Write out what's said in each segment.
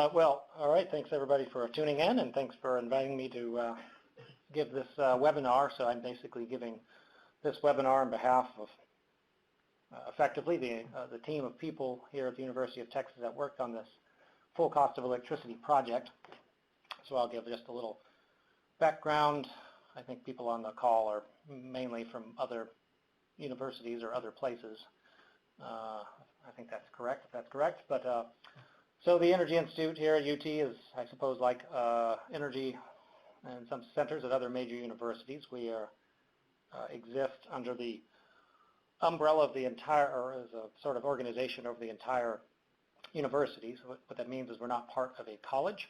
All right, thanks everybody for tuning in, and thanks for inviting me to give this webinar. So I'm basically giving this webinar on behalf of effectively the team of people here at the University of Texas that worked on this full cost of electricity project. So I'll give just a little background. I think people on the call are mainly from other universities or other places. I think that's correct, if that's correct. But so the Energy Institute here at UT is, I suppose, like energy and some centers at other major universities. We exist under the umbrella of the entire, or as a sort of organization over the entire university. So what that means is we're not part of a college.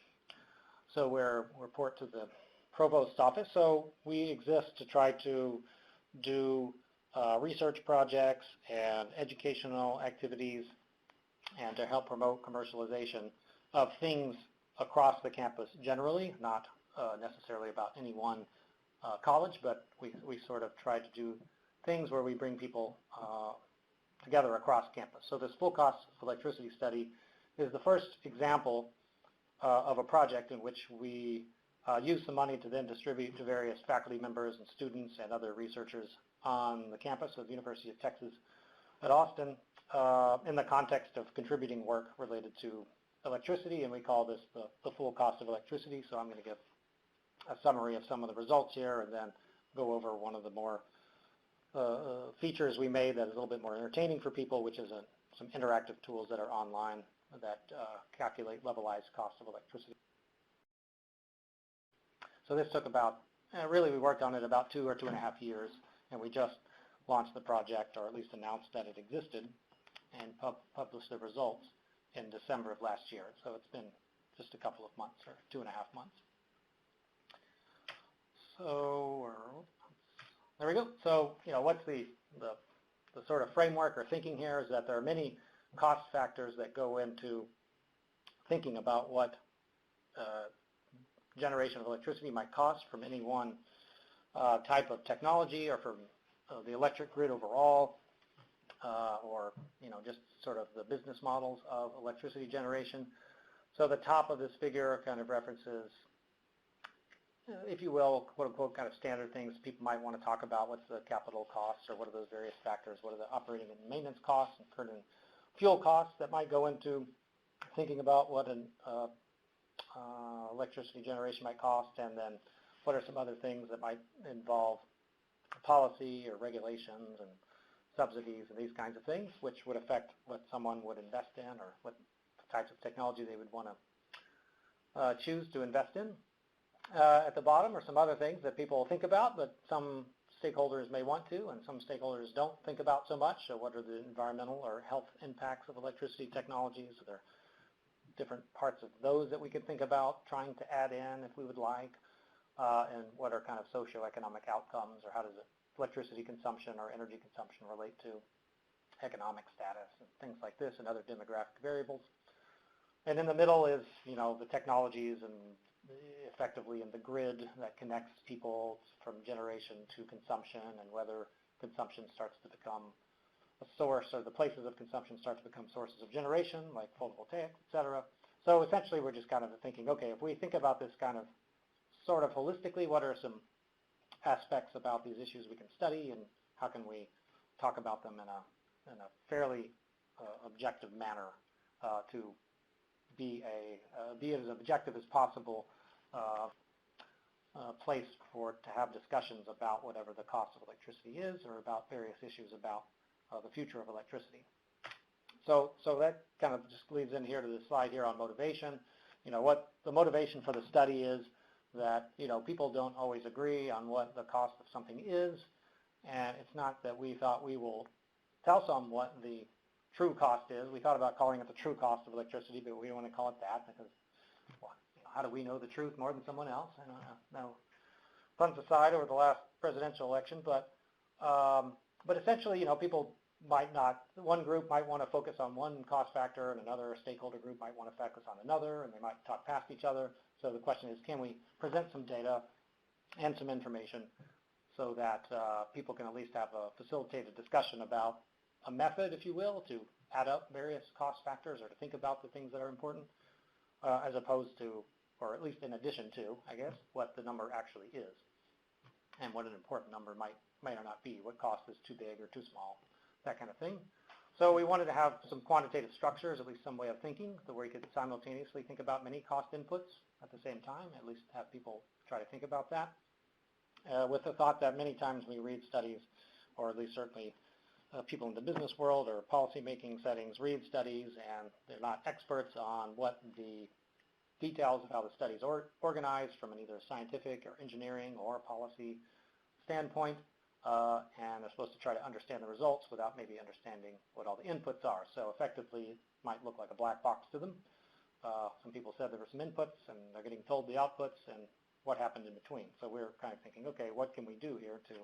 So we report to the provost's office. So we exist to try to do research projects and educational activities and to help promote commercialization of things across the campus generally, not necessarily about any one college, but we sort of try to do things where we bring people together across campus. So this full cost of electricity study is the first example of a project in which we use some money to then distribute to various faculty members and students and other researchers on the campus of the University of Texas at Austin in the context of contributing work related to electricity, and we call this the full cost of electricity. So I'm going to give a summary of some of the results here and then go over one of the more features we made that is a little bit more entertaining for people, which is some interactive tools that are online that calculate levelized cost of electricity. So this took about, really we worked on it about 2 or 2.5 years, and we just launched the project, or at least announced that it existed, and published the results in December of last year. So it's been just a couple of months, or 2.5 months. So there we go. So what's the sort of framework or thinking here is that there are many cost factors that go into thinking about what generation of electricity might cost from any one type of technology, or from the electric grid overall, or just sort of the business models of electricity generation. So the top of this figure kind of references, if you will, quote unquote, kind of standard things people might want to talk about. What's the capital costs, or what are those various factors? What are the operating and maintenance costs and current and fuel costs that might go into thinking about what an electricity generation might cost, and then what are some other things that might involve policy or regulations and subsidies and these kinds of things, which would affect what someone would invest in, or what types of technology they would want to choose to invest in. At the bottom are some other things that people think about, but some stakeholders may want to, and some stakeholders don't think about so much. So what are the environmental or health impacts of electricity technologies? Are there different parts of those that we could think about trying to add in if we would like? And what are kind of socioeconomic outcomes, or how does electricity consumption or energy consumption relate to economic status and things like this, and other demographic variables. And in the middle is, the technologies and effectively in the grid that connects people from generation to consumption, and whether consumption starts to become a source, or the places of consumption start to become sources of generation, like photovoltaics, et cetera. So essentially we're just kind of thinking, okay, if we think about this kind of sort of holistically, what are some aspects about these issues we can study, and how can we talk about them in a fairly objective manner to be as objective as possible place to have discussions about whatever the cost of electricity is, or about various issues about the future of electricity. So that kind of just leads in here to the slide here on motivation. What the motivation for the study is that people don't always agree on what the cost of something is, and it's not that we thought we will tell some what the true cost is. We thought about calling it the true cost of electricity, but we don't want to call it that, because how do we know the truth more than someone else? I don't know. Puns aside over the last presidential election, but essentially, people might not, one group might want to focus on one cost factor, and another stakeholder group might want to focus on another, and they might talk past each other. So the question is, can we present some data and some information so that people can at least have a facilitated discussion about a method, if you will, to add up various cost factors, or to think about the things that are important, as opposed to, or at least in addition to, I guess, what the number actually is and what an important number might or not be, what cost is too big or too small, that kind of thing. So we wanted to have some quantitative structures, at least some way of thinking, so where you could simultaneously think about many cost inputs at the same time, at least have people try to think about that, with the thought that many times we read studies, or at least certainly people in the business world or policy-making settings read studies and they're not experts on what the details of how the studies are organized from an either scientific or engineering or policy standpoint, and they're supposed to try to understand the results without maybe understanding what all the inputs are. So effectively, it might look like a black box to them. Some people said there were some inputs, and they're getting told the outputs, and what happened in between. So we're kind of thinking, okay, what can we do here to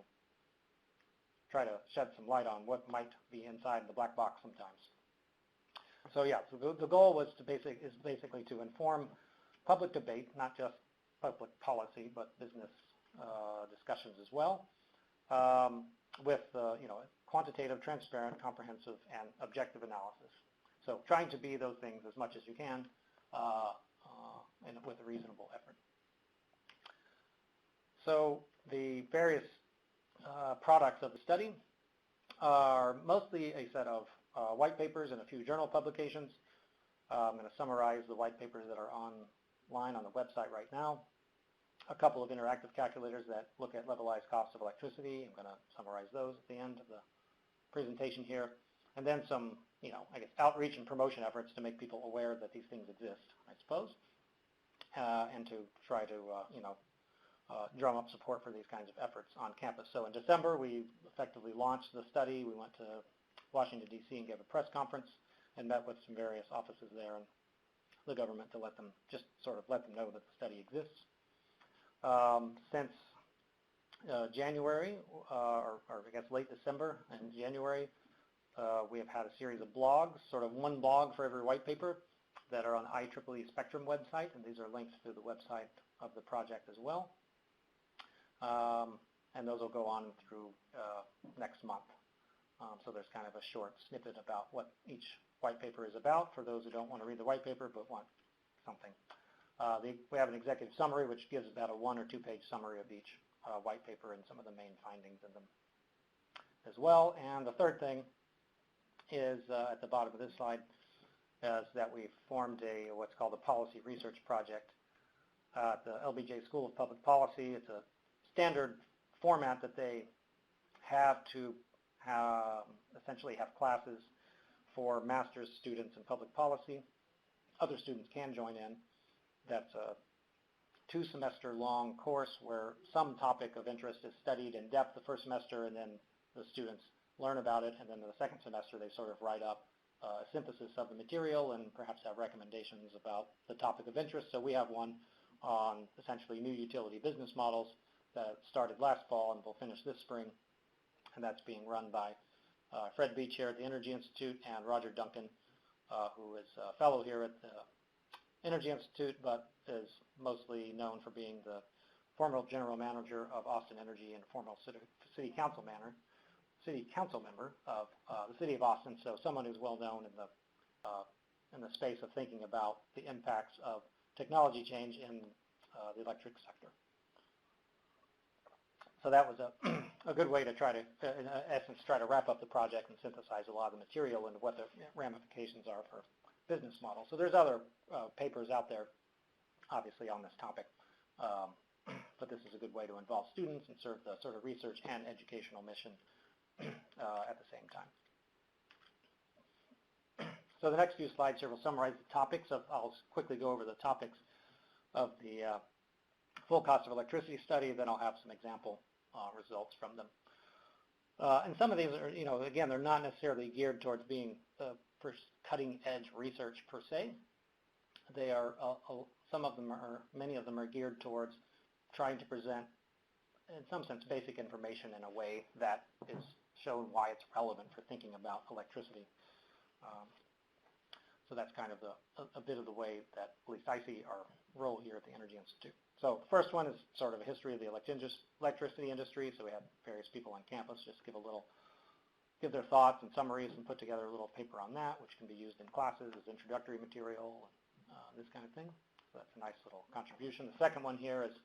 try to shed some light on what might be inside the black box sometimes. So yeah, so the goal was to basically to inform public debate, not just public policy, but business discussions as well, with quantitative, transparent, comprehensive, and objective analysis. So trying to be those things as much as you can, and with a reasonable effort. So the various products of the study are mostly a set of white papers and a few journal publications. I'm going to summarize the white papers that are online on the website right now. A couple of interactive calculators that look at levelized costs of electricity. I'm going to summarize those at the end of the presentation here. And then some, I guess, outreach and promotion efforts to make people aware that these things exist, I suppose, and to try to, drum up support for these kinds of efforts on campus. So in December, we effectively launched the study. We went to Washington, D.C. and gave a press conference and met with some various offices there and the government to let them know that the study exists. Since January, or I guess late December and January, we have had a series of blogs, sort of one blog for every white paper, that are on the IEEE Spectrum website, and these are linked to the website of the project as well. And those will go on through next month. So there's kind of a short snippet about what each white paper is about for those who don't want to read the white paper but want something. We have an executive summary which gives about a 1 or 2 page summary of each white paper and some of the main findings in them as well. And the third thing is at the bottom of this slide is that we've formed what's called a policy research project at the LBJ School of Public Policy. It's a standard format that they have to essentially have classes for master's students in public policy. Other students can join in. That's a 2-semester long course where some topic of interest is studied in depth the first semester, and then the students learn about it, and then in the second semester they sort of write up a synthesis of the material and perhaps have recommendations about the topic of interest. So we have one on essentially new utility business models that started last fall and will finish this spring, and that's being run by Fred Beach here at the Energy Institute and Roger Duncan, who is a fellow here at the Energy Institute, but is mostly known for being the former general manager of Austin Energy and former city council member of the city of Austin. So someone who's well known in the space of thinking about the impacts of technology change in the electric sector. So that was a good way to try to, in essence, try to wrap up the project and synthesize a lot of the material and what the ramifications are for business models. So there's other papers out there, obviously, on this topic, but this is a good way to involve students and serve the sort of research and educational mission at the same time. So the next few slides here will summarize the topics I'll quickly go over the topics of the full cost of electricity study, then I'll have some example results from them. And some of these are, again, they're not necessarily geared towards being cutting edge research per se. They are, many of them are geared towards trying to present, in some sense, basic information in a way that is shown why it's relevant for thinking about electricity. So that's kind of a bit of the way that at least I see our role here at the Energy Institute. So the first one is sort of a history of the electricity industry. So we have various people on campus just give their thoughts and summaries and put together a little paper on that, which can be used in classes as introductory material, this kind of thing. So that's a nice little contribution. The second one here is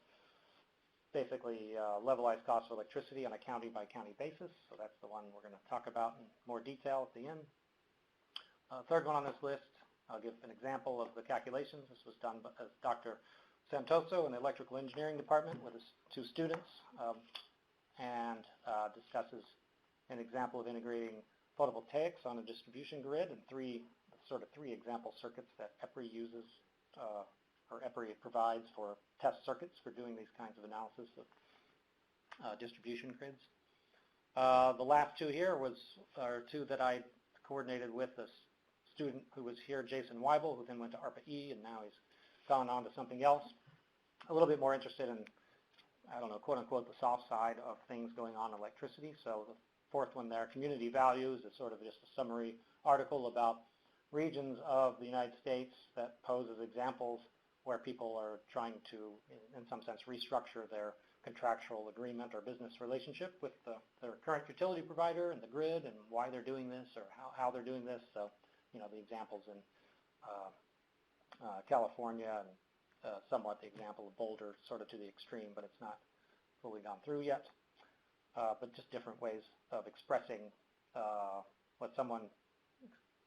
basically levelized cost of electricity on a county-by-county basis. So that's the one we're going to talk about in more detail at the end. Third one on this list, I'll give an example of the calculations. This was done by Dr. Santoso in the electrical engineering department with his two students, and discusses an example of integrating photovoltaics on a distribution grid and three example circuits that EPRI uses, or EPRI provides for test circuits for doing these kinds of analysis of distribution grids. The last two here are two that I coordinated with a student who was here, Jason Weibel, who then went to ARPA-E, and now he's gone on to something else. A little bit more interested in, I don't know, quote unquote, the soft side of things going on in electricity. So the fourth one there, community values, is sort of just a summary article about regions of the United States that pose as examples where people are trying to, in some sense, restructure their contractual agreement or business relationship with their current utility provider and the grid, and why they're doing this or how they're doing this. So, the examples in California, and somewhat the example of Boulder, sort of to the extreme, but it's not fully gone through yet. But just different ways of expressing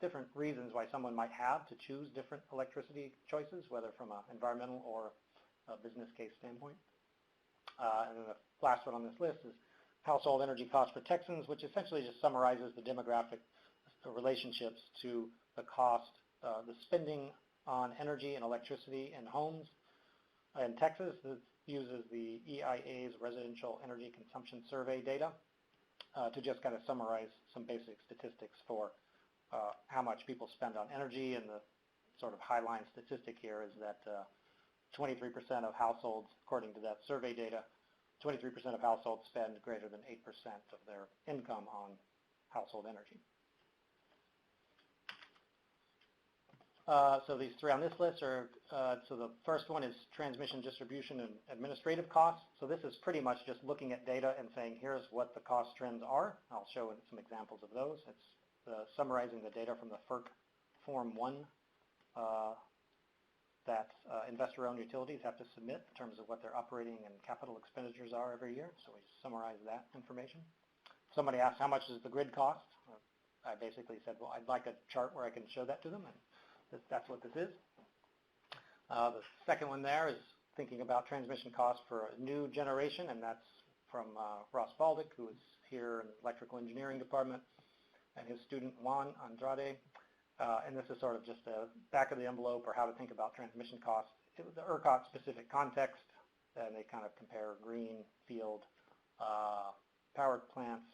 different reasons why someone might have to choose different electricity choices, whether from an environmental or a business case standpoint. And then the last one on this list is household energy costs for Texans, which essentially just summarizes the demographic relationships to the cost, the spending on energy and electricity in homes. In Texas, it uses the EIA's Residential Energy Consumption Survey data to just kind of summarize some basic statistics for how much people spend on energy. And the sort of highline statistic here is that 23% of households, according to that survey data, 23% of households spend greater than 8% of their income on household energy. So these three on this list are, so the first one is transmission, distribution, and administrative costs. So this is pretty much just looking at data and saying, here's what the cost trends are. I'll show some examples of those. It's summarizing the data from the FERC Form 1 that investor-owned utilities have to submit in terms of what their operating and capital expenditures are every year. So we summarize that information. Somebody asked, how much does the grid cost? I basically said, well, I'd like a chart where I can show that to them, and that's what this is. The second one there is thinking about transmission costs for a new generation, and that's from Ross Baldick, who is here in the electrical engineering department, and his student Juan Andrade. And this is sort of just a back of the envelope, or how to think about transmission costs. It was the ERCOT specific context, and they kind of compare greenfield power plants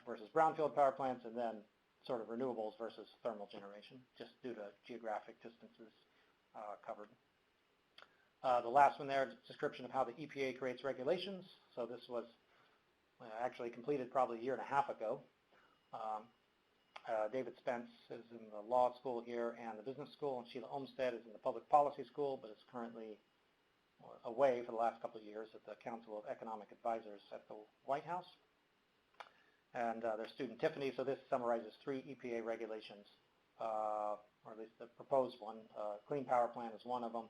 versus brownfield power plants, and then sort of renewables versus thermal generation, just due to geographic distances covered. The last one there is a description of how the EPA creates regulations. So this was actually completed probably a year and a half ago. David Spence is in the law school here and the business school, and Sheila Olmstead is in the public policy school, but is currently away for the last couple of years at the Council of Economic Advisors at the White House. And their student Tiffany. So this summarizes 3 EPA regulations, or at least the proposed one. Clean Power Plan is one of them.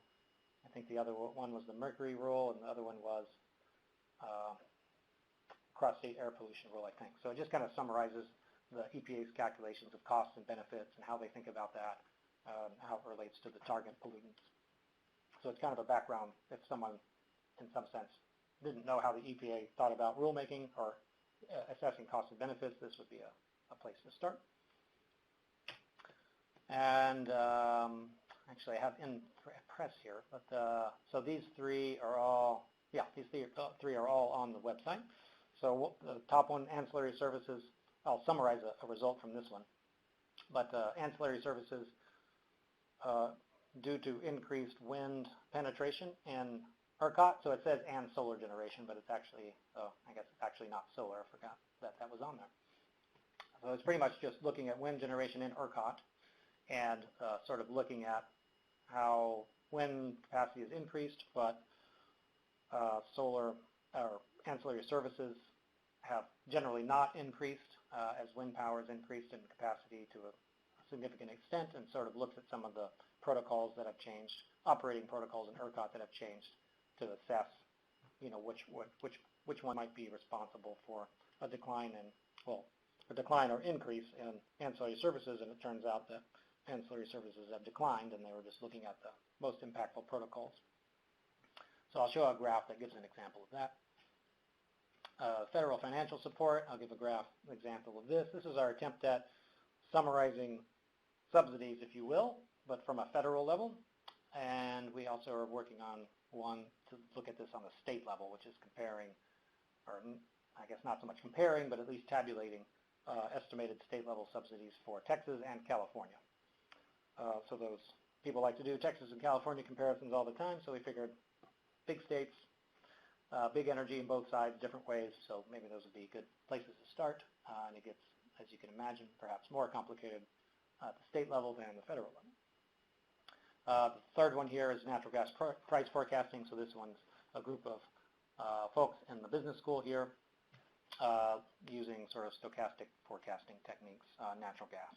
I think the other one was the Mercury Rule, and the other one was Cross-State Air Pollution Rule, I think. So it just kind of summarizes the EPA's calculations of costs and benefits and how they think about that, how it relates to the target pollutants. So it's kind of a background if someone, in some sense, didn't know how the EPA thought about rulemaking or assessing costs and benefits. This would be a place to start. And actually I have in press here, but so these three are all, these three are all on the website. So the top one, ancillary services, I'll summarize a result from this one. But ancillary services, due to increased wind penetration in ERCOT, so it says and solar generation, but it's actually, I guess it's actually not solar. I forgot that was on there. So it's pretty much just looking at wind generation in ERCOT and sort of looking at how wind capacity is increased, but solar or ancillary services have generally not increased as wind power has increased in capacity to a significant extent, and sort of looks at some of the protocols that have changed, operating protocols in ERCOT that have changed to assess, which one might be responsible for a decline or increase in ancillary services, and it turns out that ancillary services have declined, and they were just looking at the most impactful protocols. So I'll show a graph that gives an example of that. Federal financial support, I'll give an example of this. This is our attempt at summarizing subsidies, if you will, but from a federal level. And we also are working on one to look at this on the state level, which is comparing, or I guess not so much comparing, but at least tabulating estimated state level subsidies for Texas and California. So those people like to do Texas and California comparisons all the time, so we figured big states, big energy in both sides, different ways, so maybe those would be good places to start. And it gets, as you can imagine, perhaps more complicated at the state level than the federal level. The third one here is natural gas price forecasting. So this one's a group of folks in the business school here using sort of stochastic forecasting techniques on natural gas,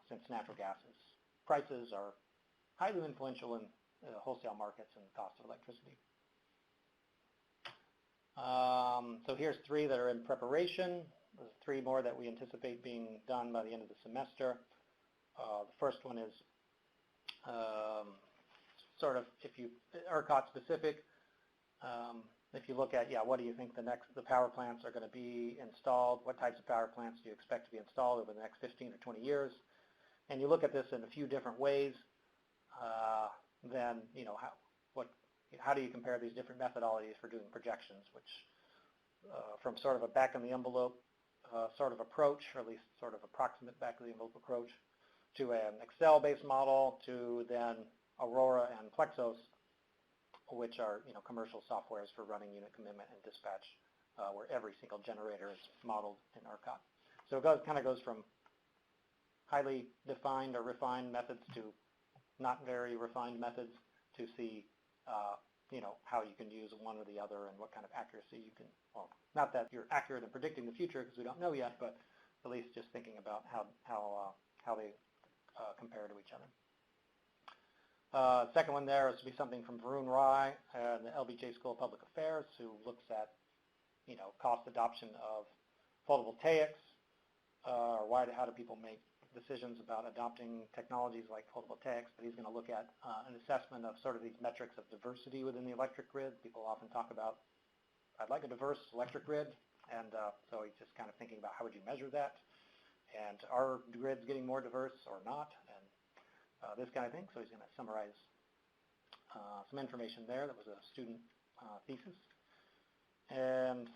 since natural gas's prices are highly influential in wholesale markets and the cost of electricity. So here's 3 that are in preparation. There's 3 more that we anticipate being done by the end of the semester. The first one is sort of, ERCOT specific. If you look at, what do you think the power plants are going to be installed? What types of power plants do you expect to be installed over the next 15 or 20 years? And you look at this in a few different ways. Then, how do you compare these different methodologies for doing projections, which from sort of a back-in-the-envelope sort of approach, or at least sort of approximate back-of-the-envelope approach, to an Excel-based model, to then Aurora and Plexos, which are commercial softwares for running unit commitment and dispatch, where every single generator is modeled in ERCOT. So it kind of goes from highly defined or refined methods to not very refined methods to see how you can use one or the other and what kind of accuracy you can, well, not that you're accurate in predicting the future because we don't know yet, but at least just thinking about how they compare to each other. Second one there is to be something from Varun Rai and the LBJ School of Public Affairs, who looks at cost adoption of photovoltaics, or how do people make decisions about adopting technologies like photovoltaics, but he's going to look at an assessment of sort of these metrics of diversity within the electric grid. People often talk about, I'd like a diverse electric grid, and so he's just kind of thinking about how would you measure that, and are grids getting more diverse or not, and this kind of thing. So he's going to summarize some information there. That was a student thesis. And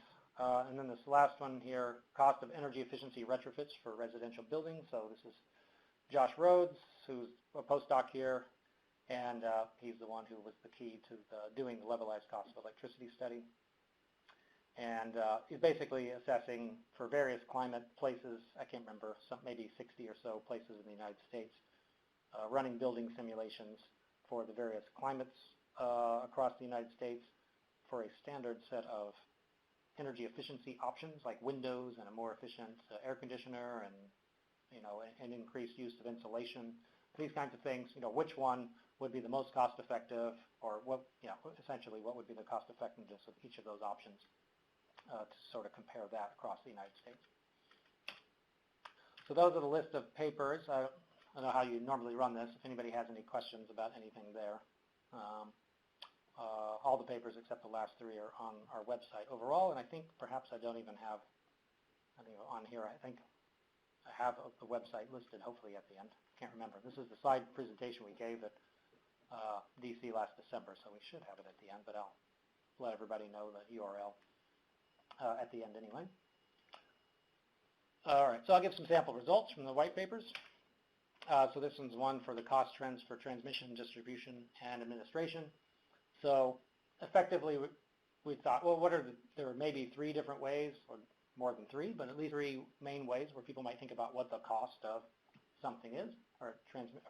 then this last one here, cost of energy efficiency retrofits for residential buildings. So this is Josh Rhodes, who's a postdoc here, and he's the one who was the key to doing the levelized cost of electricity study. And he's basically assessing for various climate places, I can't remember, maybe 60 or so places in the United States, running building simulations for the various climates across the United States for a standard set of energy efficiency options like windows and a more efficient air conditioner and an increased use of insulation, these kinds of things. Which one would be the most cost effective, or essentially what would be the cost effectiveness of each of those options to sort of compare that across the United States. So those are the list of papers. I don't know how you normally run this. If anybody has any questions about anything there. All the papers except the last 3 are on our website overall, and I think perhaps I don't even have on here. I think I have the website listed hopefully at the end. Can't remember. This is the slide presentation we gave at DC last December, so we should have it at the end, but I'll let everybody know the URL at the end anyway. All right, so I'll give some sample results from the white papers. So this one's one for the cost trends for transmission, distribution, and administration. So effectively, we thought, well, there are maybe 3 different ways, or more than 3, but at least 3 main ways where people might think about what the cost of something is, or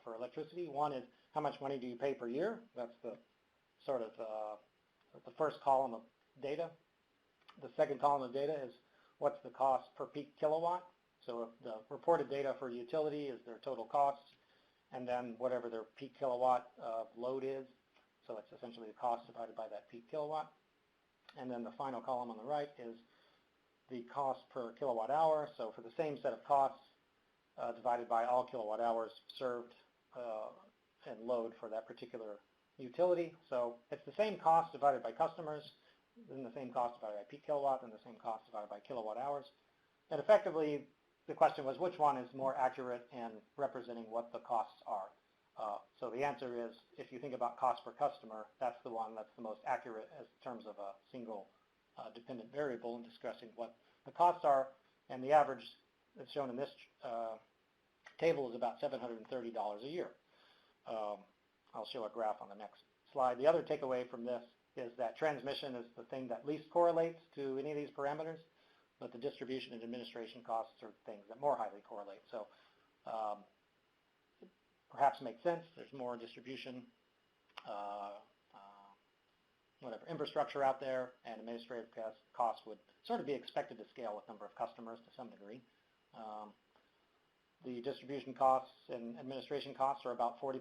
for electricity. One is, how much money do you pay per year? That's the sort of the first column of data. The second column of data is, what's the cost per peak kilowatt? So if the reported data for utility is their total cost, and then whatever their peak kilowatt load is. So it's essentially the cost divided by that peak kilowatt. And then the final column on the right is the cost per kilowatt hour. So for the same set of costs, divided by all kilowatt hours served and load for that particular utility. So it's the same cost divided by customers, then the same cost divided by peak kilowatt, and the same cost divided by kilowatt hours. And effectively, the question was which one is more accurate in representing what the costs are. So the answer is, if you think about cost per customer, that's the one that's the most accurate in terms of a single dependent variable in discussing what the costs are. And the average that's shown in this table is about $730 a year. I'll show a graph on the next slide. The other takeaway from this is that transmission is the thing that least correlates to any of these parameters, but the distribution and administration costs are things that more highly correlate. So it perhaps makes sense. There's more distribution, infrastructure out there, and administrative costs would sort of be expected to scale with number of customers to some degree. The distribution costs and administration costs are about 40%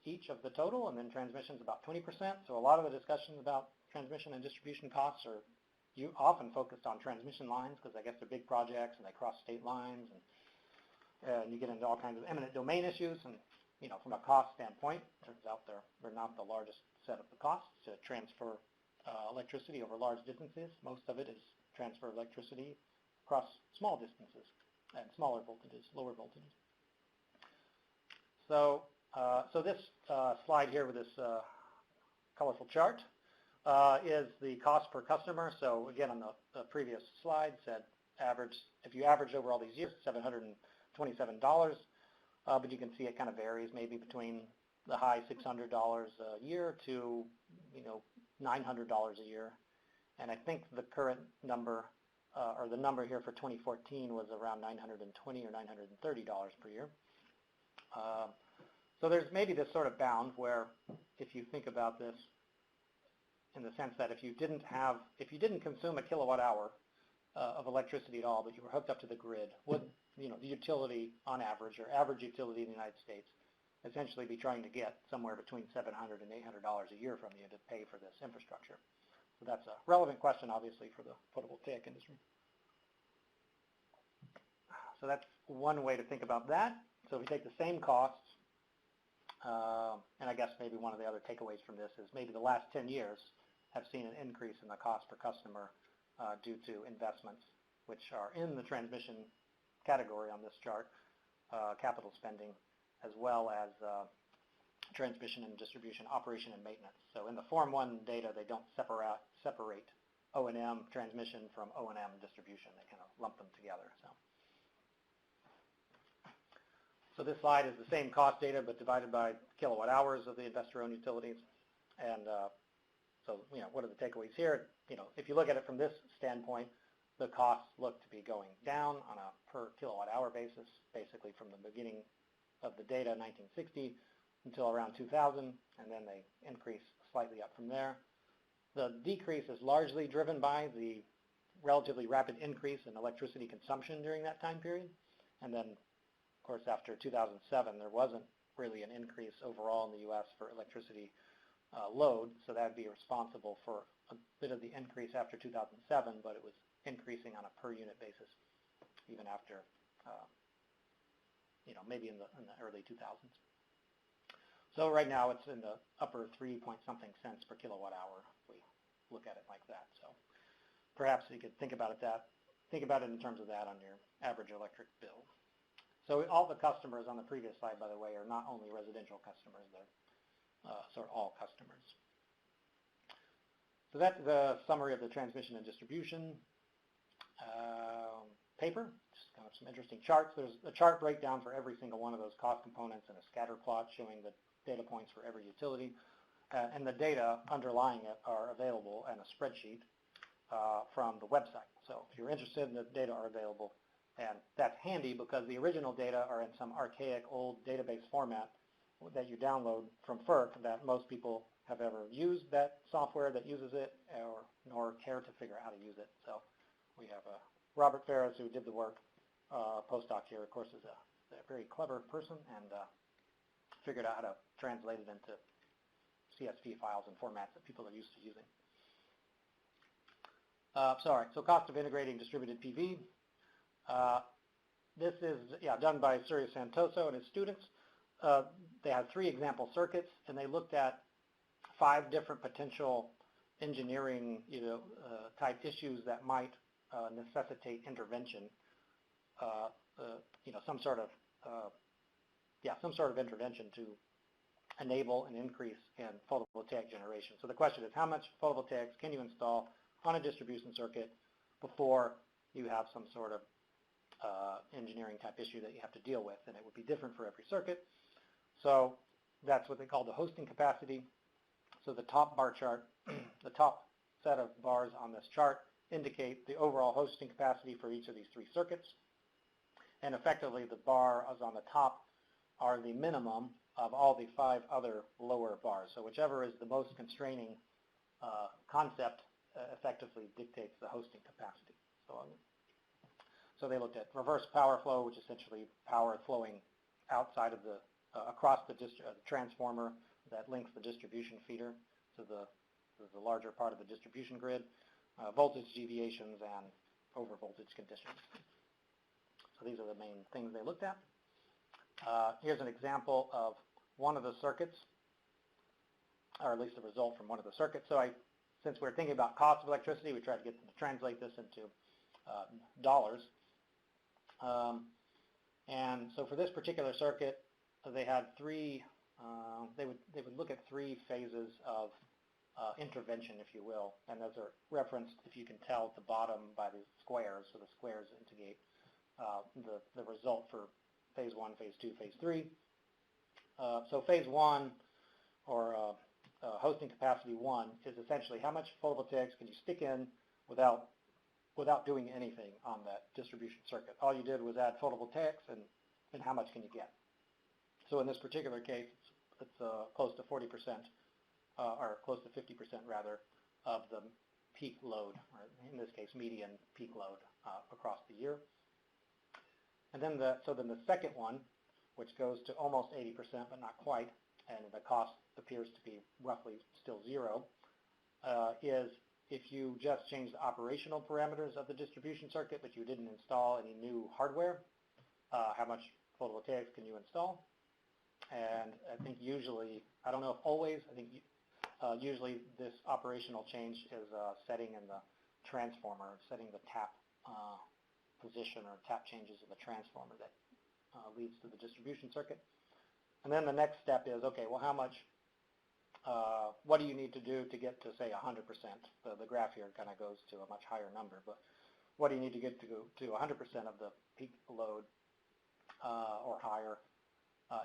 each of the total, and then transmission is about 20%. So a lot of the discussions about transmission and distribution costs are often focused on transmission lines because I guess they're big projects and they cross state lines, and you get into all kinds of eminent domain issues. And from a cost standpoint, it turns out they're not the largest set of the costs to transfer electricity over large distances. Most of it is transfer electricity across small distances and smaller voltages, lower voltages. So, this slide here with this colorful chart is the cost per customer. So again, on the previous slide said average, if you average over all these years, $727, but you can see it kind of varies maybe between the high $600 a year to $900 a year. And I think the current number or the number here for 2014 was around $920 or $930 per year. So there's maybe this sort of bound where, if you think about this in the sense that if you didn't consume a kilowatt hour of electricity at all, but you were hooked up to the grid, would the utility on average, or average utility in the United States, essentially be trying to get somewhere between $700 and $800 a year from you to pay for this infrastructure? So that's a relevant question, obviously, for the photovoltaic industry. So that's one way to think about that. So if we take the same costs, and I guess maybe one of the other takeaways from this is maybe the last 10 years have seen an increase in the cost per customer due to investments, which are in the transmission category on this chart, capital spending, as well as transmission and distribution, operation and maintenance. So in the Form 1 data, they don't separate O&M transmission from O&M distribution. They kind of lump them together. So this slide is the same cost data, but divided by kilowatt hours of the investor-owned utilities. And so, what are the takeaways here? If you look at it from this standpoint, the costs look to be going down on a per kilowatt hour basis, basically from the beginning of the data, 1960, until around 2000, and then they increase slightly up from there. The decrease is largely driven by the relatively rapid increase in electricity consumption during that time period. And then, of course, after 2007, there wasn't really an increase overall in the U.S. for electricity load, so that would be responsible for a bit of the increase after 2007, but it was increasing on a per unit basis even after, maybe in the early 2000s. So right now it's in the upper 3-point-something cents per kilowatt hour if we look at it like that. So perhaps you could think about it in terms of that on your average electric bill. So all the customers on the previous slide, by the way, are not only residential customers, they're sort of all customers. So that's the summary of the transmission and distribution paper. Just kind of some interesting charts. There's a chart breakdown for every single one of those cost components and a scatter plot showing the data points for every utility. And the data underlying it are available in a spreadsheet from the website. So if you're interested, the data are available. And that's handy because the original data are in some archaic old database format that you download from FERC that most people have ever used that software that uses it nor care to figure out how to use it. So we have Robert Ferris, who did the work, postdoc here, of course, is a very clever person, and figured out how to translate it into CSV files and formats that people are used to using. So cost of integrating distributed PV. This is done by Surya Santoso and his students. They had 3 example circuits, and they looked at 5 different potential engineering type issues that might necessitate intervention. Some sort of intervention to enable an increase in photovoltaic generation. So the question is, how much photovoltaics can you install on a distribution circuit before you have some sort of engineering type issue that you have to deal with? And it would be different for every circuit. So that's what they call the hosting capacity. So the top bar chart, the top set of bars on this chart indicate the overall hosting capacity for each of these 3 circuits. And effectively, the bars on the top are the minimum of all the 5 other lower bars. So whichever is the most constraining concept effectively dictates the hosting capacity. So they looked at reverse power flow, which is essentially power flowing outside of the across the transformer that links the distribution feeder to the larger part of the distribution grid, voltage deviations, and overvoltage conditions. So these are the main things they looked at. Here's an example of one of the circuits, or at least a result from one of the circuits. So since we're thinking about cost of electricity, we tried to translate this into dollars. And so for this particular circuit, they had 3. They would look at 3 phases of intervention, if you will, and those are referenced, if you can tell, at the bottom by the squares. So the squares indicate the result for phase 1, phase 2, phase 3. So phase 1, or hosting capacity 1, is essentially how much photovoltaics can you stick in without doing anything on that distribution circuit. All you did was add photovoltaics, and how much can you get? So in this particular case, it's close to 40%, or close to 50% rather, of the peak load, or in this case, median peak load across the year. And then the second one, which goes to almost 80%, but not quite, and the cost appears to be roughly still 0, is if you just change the operational parameters of the distribution circuit, but you didn't install any new hardware, how much photovoltaics can you install? And I think usually, I don't know if always, I think usually this operational change is setting in the transformer, setting the tap position or tap changes in the transformer that leads to the distribution circuit. And then the next step is, okay, well, how much, what do you need to do to get to, say, 100%? The graph here kind of goes to a much higher number, but what do you need to get to 100% of the peak load or higher?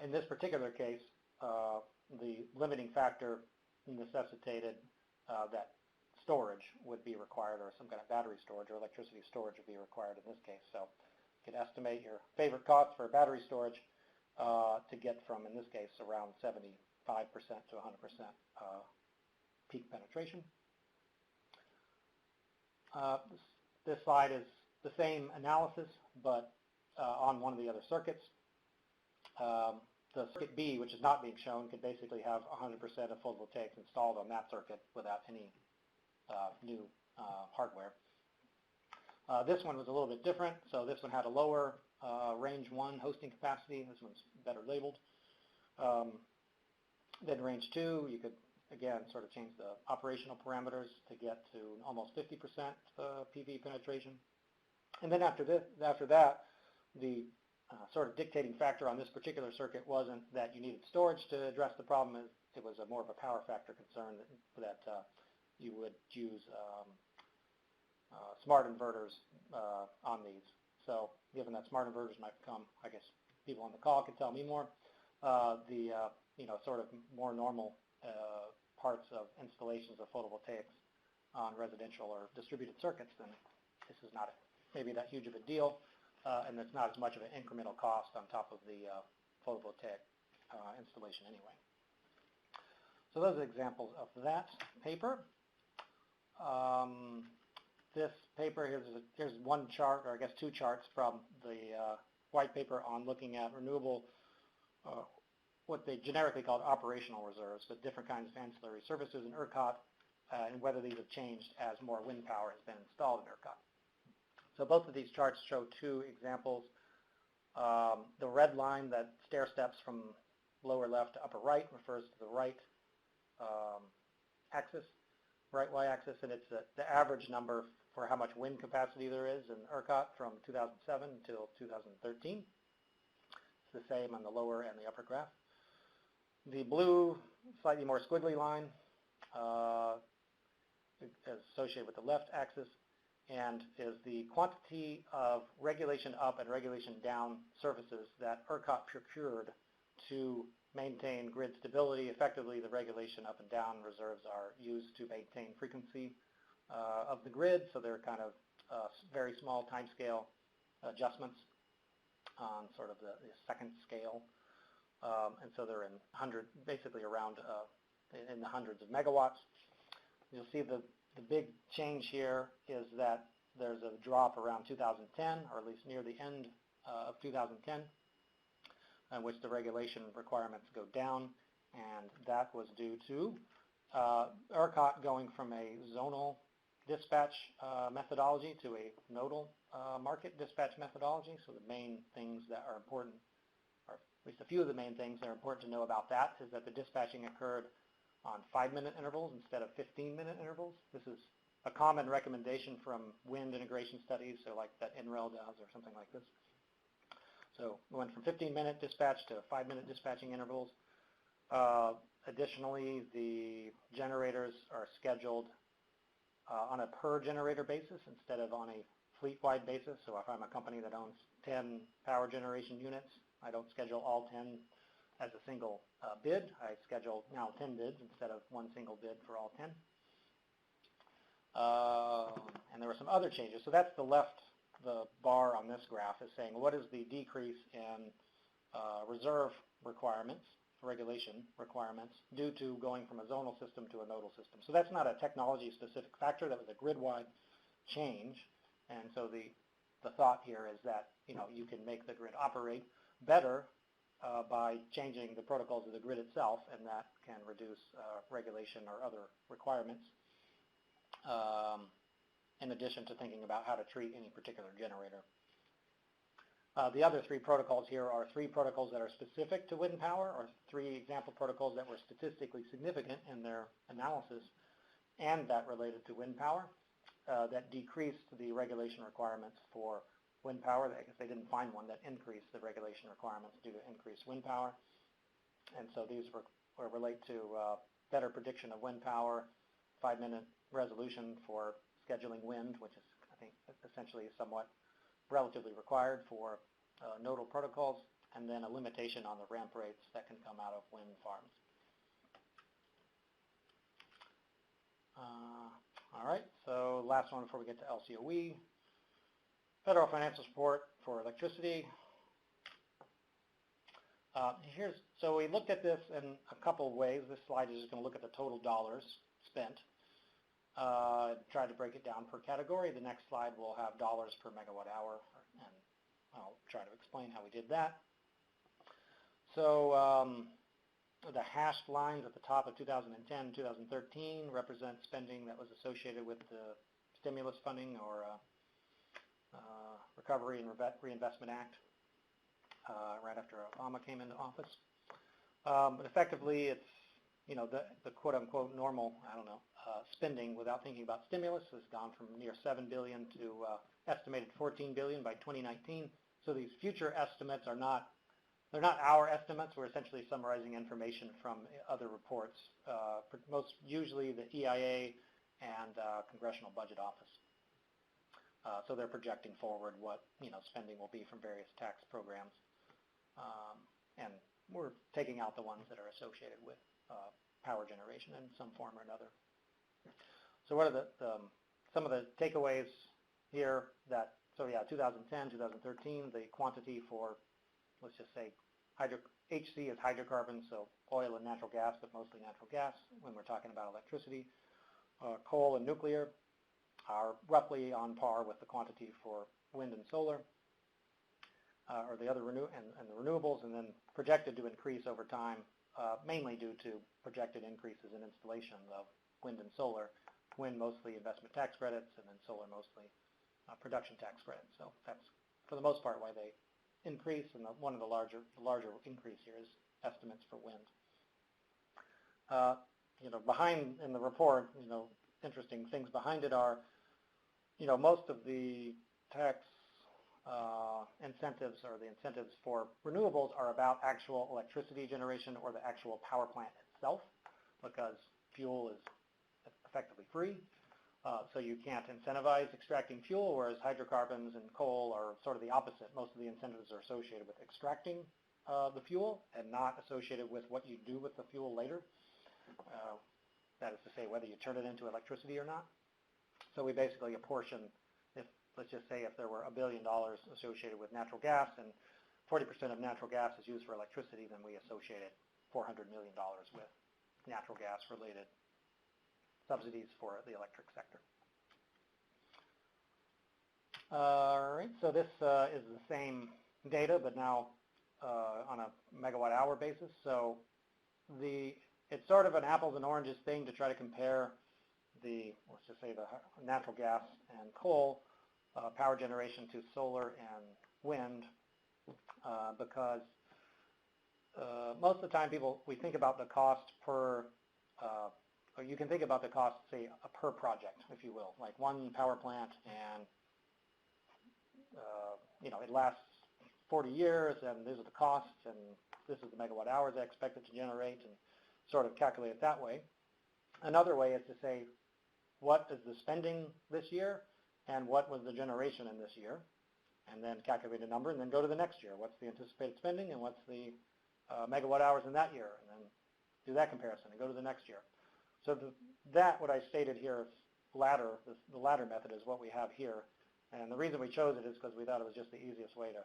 In this particular case, the limiting factor necessitated that storage would be required, or some kind of battery storage or electricity storage would be required in this case. So you can estimate your favorite cost for battery storage to get from, in this case, around 75% to 100% peak penetration. This slide is the same analysis, but on one of the other circuits. The circuit B, which is not being shown, could basically have 100% of photovoltaics installed on that circuit without any new hardware. This one was a little bit different. So this one had a lower range 1 hosting capacity. This one's better labeled. Then range 2, you could, again, sort of change the operational parameters to get to almost 50% PV penetration. And then after that, the sort of dictating factor on this particular circuit wasn't that you needed storage to address the problem. It was more of a power factor concern that you would use smart inverters on these. So given that smart inverters might become, I guess people on the call can tell me more, sort of more normal parts of installations of photovoltaics on residential or distributed circuits, then this is not maybe that huge of a deal. And it's not as much of an incremental cost on top of the photovoltaic installation anyway. So those are examples of that paper. This paper, here's one chart, or I guess 2 charts from the white paper on looking at renewable what they generically called operational reserves, but different kinds of ancillary services in ERCOT, and whether these have changed as more wind power has been installed in ERCOT. So both of these charts show two examples. The red line that stair steps from lower left to upper right refers to the right axis, right y-axis, and it's the average number for how much wind capacity there is in ERCOT from 2007 until 2013. It's the same on the lower and the upper graph. The blue, slightly more squiggly line is associated with the left axis and is the quantity of regulation up and regulation down services that ERCOT procured to maintain grid stability. Effectively, the regulation up and down reserves are used to maintain frequency of the grid, so they're kind of very small timescale adjustments on sort of the second scale, and so they're in basically around in the hundreds of megawatts. You'll see the big change here is that there's a drop around 2010, or at least near the end of 2010, in which the regulation requirements go down, and that was due to ERCOT going from a zonal dispatch methodology to a nodal market dispatch methodology. So the main things that are important, or at least a few of the main things that are important to know about that, is that the dispatching occurred on 5-minute intervals instead of 15-minute intervals. This is a common recommendation from wind integration studies, so like that NREL does or something like this. So we went from 15-minute dispatch to 5-minute dispatching intervals. Additionally, the generators are scheduled on a per generator basis instead of on a fleet-wide basis. So if I'm a company that owns 10 power generation units, I don't schedule all 10 as a single bid. I schedule now 10 bids instead of one single bid for all 10. And there were some other changes. So that's the bar on this graph is saying what is the decrease in reserve requirements, regulation requirements, due to going from a zonal system to a nodal system. So that's not a technology-specific factor. That was a grid-wide change. And so the thought here is that you can make the grid operate better by changing the protocols of the grid itself, and that can reduce regulation or other requirements, in addition to thinking about how to treat any particular generator. The other three protocols here are three protocols that are specific to wind power, or three example protocols that were statistically significant in their analysis and that related to wind power, that decreased the regulation requirements for wind power. I guess they didn't find one that increased the regulation requirements due to increased wind power. And so these relate to better prediction of wind power, 5-minute resolution for scheduling wind, which is, I think, essentially somewhat relatively required for nodal protocols, and then a limitation on the ramp rates that can come out of wind farms. All right, so last one before we get to LCOE. Federal financial support for electricity. So we looked at this in a couple of ways. This slide is just going to look at the total dollars spent. Try to break it down per category. The next slide will have dollars per megawatt hour, and I'll try to explain how we did that. So the hashed lines at the top of 2010, 2013 represent spending that was associated with the stimulus funding or Recovery and Reinvestment Act right after Obama came into office. But effectively, it's the quote-unquote normal, spending without thinking about stimulus has gone from near $7 billion to estimated $14 billion by 2019. So these future estimates are they're not our estimates. We're essentially summarizing information from other reports, most usually the EIA and Congressional Budget Office. So they're projecting forward what spending will be from various tax programs, and we're taking out the ones that are associated with power generation in some form or another. So what are some of the takeaways here? 2010, 2013, the quantity for, let's just say, HC is hydrocarbons, so oil and natural gas, but mostly natural gas when we're talking about electricity. Coal and nuclear are roughly on par with the quantity for wind and solar. or the other and the renewables, and then projected to increase over time, mainly due to projected increases in installations of wind and solar. Wind mostly investment tax credits, and then solar mostly production tax credits. So that's for the most part why they increase, and one of the larger increase here is estimates for wind. Behind in the report, interesting things behind it are, most of the tax incentives or the incentives for renewables are about actual electricity generation or the actual power plant itself, because fuel is effectively free. So you can't incentivize extracting fuel, whereas hydrocarbons and coal are sort of the opposite. Most of the incentives are associated with extracting the fuel and not associated with what you do with the fuel later. That is to say, whether you turn it into electricity or not. So we basically apportion, let's just say if there were $1 billion associated with natural gas and 40% of natural gas is used for electricity, then we associated $400 million with natural gas related subsidies for the electric sector. All right, so this is the same data, but now on a megawatt hour basis. So it's sort of an apples and oranges thing to try to compare let's just say the natural gas and coal power generation to solar and wind, because most of the time we think about the cost per, or you can think about the cost, say, per project, if you will, like one power plant, and it lasts 40 years, and these are the costs, and this is the megawatt hours I expect it to generate, and sort of calculate it that way. Another way is to say, what is the spending this year, and what was the generation in this year, and then calculate a number, and then go to the next year. What's the anticipated spending, and what's the megawatt hours in that year, and then do that comparison and go to the next year. So what I stated here, the latter method is what we have here, and the reason we chose it is because we thought it was just the easiest way to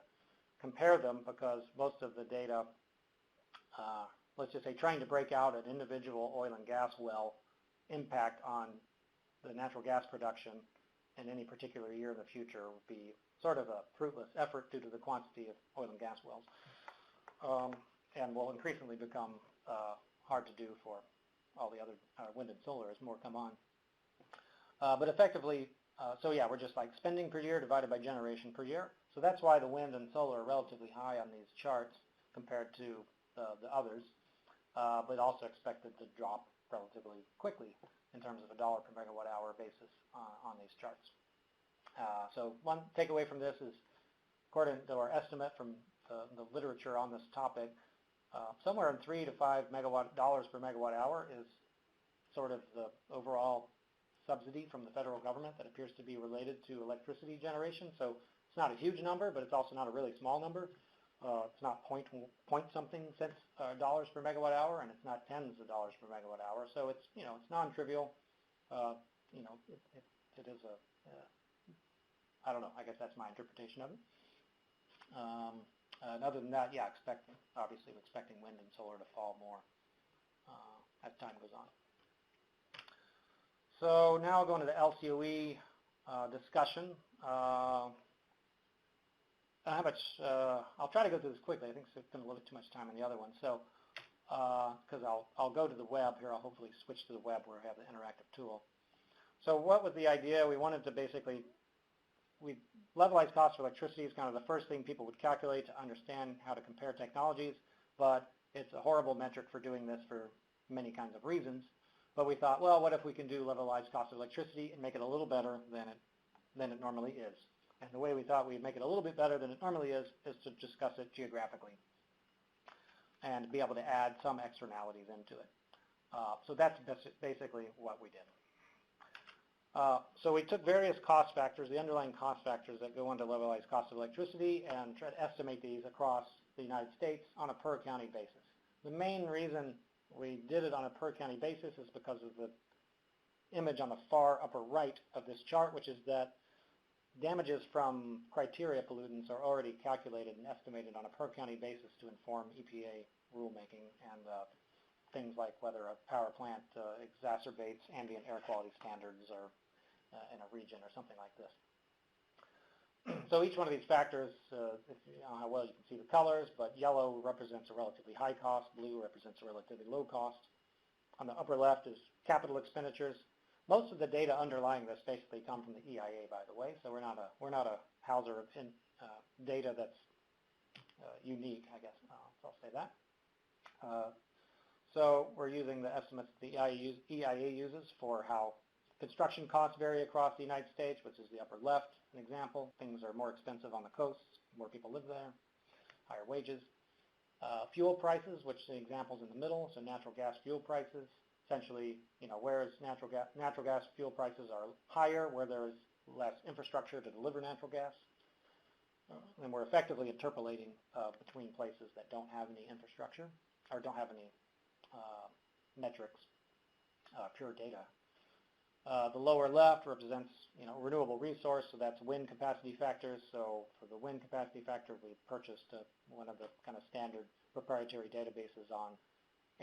compare them, because most of the data, let's just say trying to break out an individual oil and gas well impact on the natural gas production in any particular year in the future would be sort of a fruitless effort due to the quantity of oil and gas wells, and will increasingly become hard to do for all the other wind and solar as more come on. But effectively, so yeah, we're just like spending per year divided by generation per year. So that's why the wind and solar are relatively high on these charts compared to the others, but also expected to drop relatively quickly in terms of $1 per megawatt hour basis on these charts. So one takeaway from this is, according to our estimate from the literature on this topic, somewhere in $3 to $5 per megawatt hour is sort of the overall subsidy from the federal government that appears to be related to electricity generation. So it's not a huge number, but it's also not a really small number. It's not point something cents dollars per megawatt hour, and it's not tens of dollars per megawatt hour. So it's it's non-trivial. It is I don't know. I guess that's my interpretation of it. And other than that, yeah, obviously we're expecting wind and solar to fall more as time goes on. So now going to the LCOE discussion. I'll try to go through this quickly. I think it's been a little bit too much time on the other one. So, because I'll go to the web here. I'll hopefully switch to the web where I have the interactive tool. So what was the idea? We wanted to basically, levelized cost for electricity is kind of the first thing people would calculate to understand how to compare technologies, but it's a horrible metric for doing this for many kinds of reasons. But we thought, well, what if we can do levelized cost of electricity and make it a little better than it normally is? And the way we thought we'd make it a little bit better than it normally is to discuss it geographically and be able to add some externalities into it. So that's basically what we did. So we took various cost factors, the underlying cost factors that go into levelized cost of electricity, and tried to estimate these across the United States on a per county basis. The main reason we did it on a per county basis is because of the image on the far upper right of this chart, which is that damages from criteria pollutants are already calculated and estimated on a per county basis to inform EPA rulemaking and things like whether a power plant exacerbates ambient air quality standards or in a region or something like this. So each one of these factors, if you know how well you can see the colors, but yellow represents a relatively high cost, blue represents a relatively low cost. On the upper left is capital expenditures. Most of the data underlying this basically come from the EIA, by the way, so we're not a houser of data that's unique, I guess. So I'll say that. So we're using the estimates the EIA uses for how construction costs vary across the United States, which is the upper left, an example. Things are more expensive on the coasts, more people live there, higher wages. Fuel prices, which the example's in the middle, so natural gas fuel prices. Essentially, you know, whereas natural gas fuel prices are higher, where there is less infrastructure to deliver natural gas. And we're effectively interpolating between places that don't have any infrastructure or don't have any metrics, pure data. The lower left represents, you know, renewable resource, so that's wind capacity factors. So for the wind capacity factor, we purchased one of the kind of standard proprietary databases on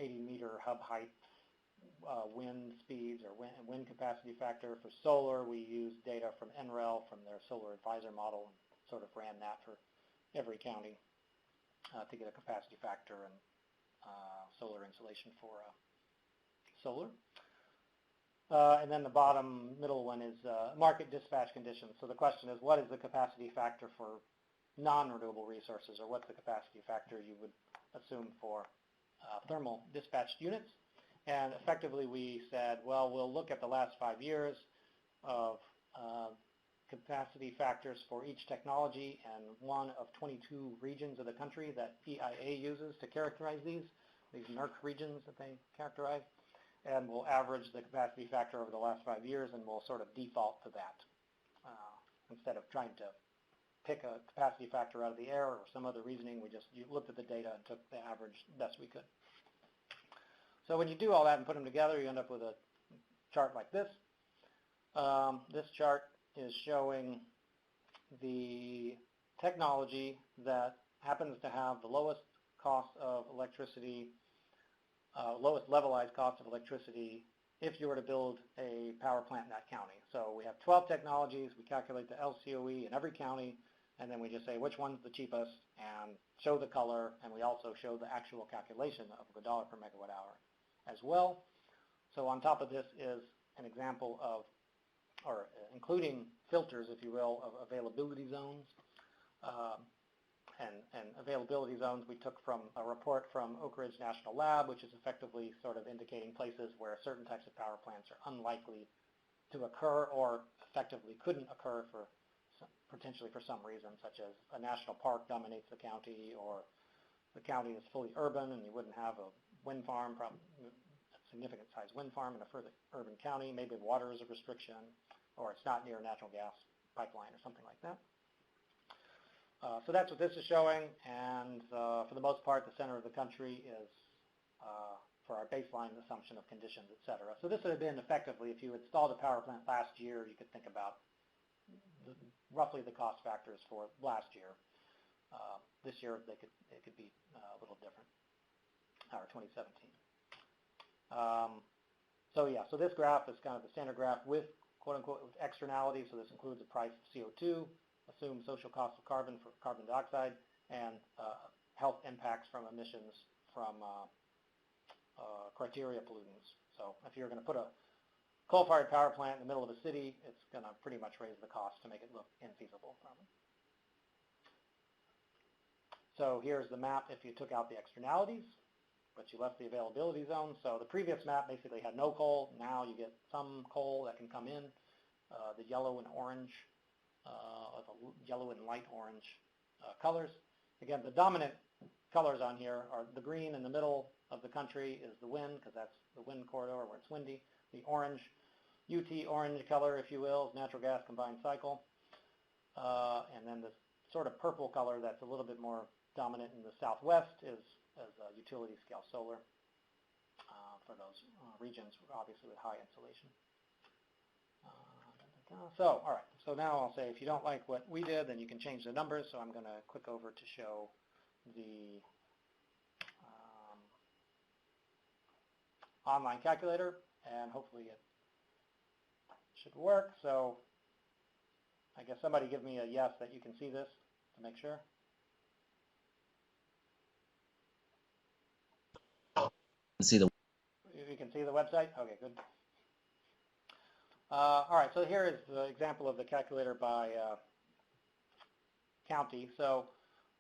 80-meter hub height wind speeds or wind capacity factor. For solar, we used data from NREL from their solar advisor model and sort of ran that for every county to get a capacity factor and solar insulation for solar. And then the bottom middle one is market dispatch conditions. So the question is, what is the capacity factor for non-renewable resources, or what's the capacity factor you would assume for thermal dispatched units? And effectively we said, well, we'll look at the last 5 years of capacity factors for each technology and one of 22 regions of the country that EIA uses to characterize these NERC regions that they characterize. And we'll average the capacity factor over the last 5 years, and we'll sort of default to that. Instead of trying to pick a capacity factor out of the air or some other reasoning, we just looked at the data and took the average best we could. So when you do all that and put them together, you end up with a chart like this. This chart is showing the technology that happens to have the lowest cost of electricity, lowest levelized cost of electricity if you were to build a power plant in that county. So we have 12 technologies, we calculate the LCOE in every county, and then we just say which one's the cheapest and show the color, and we also show the actual calculation of the dollar per megawatt hour as well. So on top of this is an example of, or including filters, if you will, of availability zones. And availability zones we took from a report from Oak Ridge National Lab, which is effectively sort of indicating places where certain types of power plants are unlikely to occur or effectively couldn't occur for potentially for some reason, such as a national park dominates the county, or the county is fully urban and you wouldn't have a wind farm, a significant size wind farm in a further urban county. Maybe water is a restriction, or it's not near a natural gas pipeline or something like that. So that's what this is showing, and for the most part, the center of the country is for our baseline assumption of conditions, et cetera. So this would have been effectively, if you installed a power plant last year, you could think about roughly the cost factors for last year. This year, it could be a little different, or 2017. So yeah, so this graph is kind of the standard graph with quote-unquote externalities. So this includes the price of CO2, assume social cost of carbon for carbon dioxide, and health impacts from emissions from criteria pollutants. So if you're going to put a coal-fired power plant in the middle of a city, it's going to pretty much raise the cost to make it look infeasible. So here's the map if you took out the externalities, but you left the availability zone. So the previous map basically had no coal. Now you get some coal that can come in, the yellow and orange, the yellow and light orange colors. Again, the dominant colors on here are the green in the middle of the country is the wind, because that's the wind corridor where it's windy. The orange, UT orange color, if you will, is natural gas combined cycle. And then the sort of purple color that's a little bit more dominant in the southwest is utility scale solar for those regions, obviously with high insolation. So, all right, so now I'll say if you don't like what we did, then you can change the numbers. So I'm going to click over to show the online calculator, and hopefully it should work. So I guess somebody give me a yes that you can see this to make sure. See the. You can see the website? Okay, good. All right, so here is the example of the calculator by county. So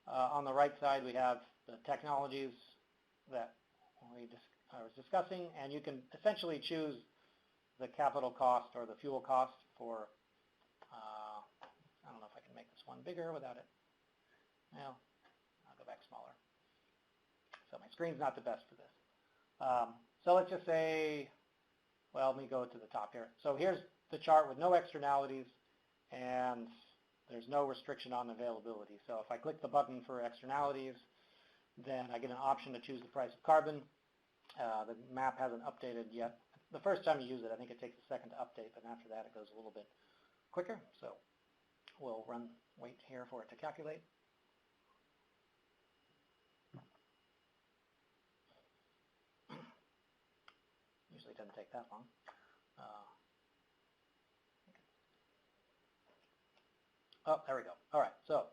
on the right side we have the technologies that I was discussing, and you can essentially choose the capital cost or the fuel cost for, I don't know if I can make this one bigger without it. Well, I'll go back smaller. So my screen's not the best for this. So let's just say, well, let me go to the top here. So here's the chart with no externalities, and there's no restriction on availability. So if I click the button for externalities, then I get an option to choose the price of carbon. The map hasn't updated yet. The first time you use it, I think it takes a second to update, but after that it goes a little bit quicker. So we'll wait here for it to calculate. Usually it doesn't take that long. Oh, there we go. All right, so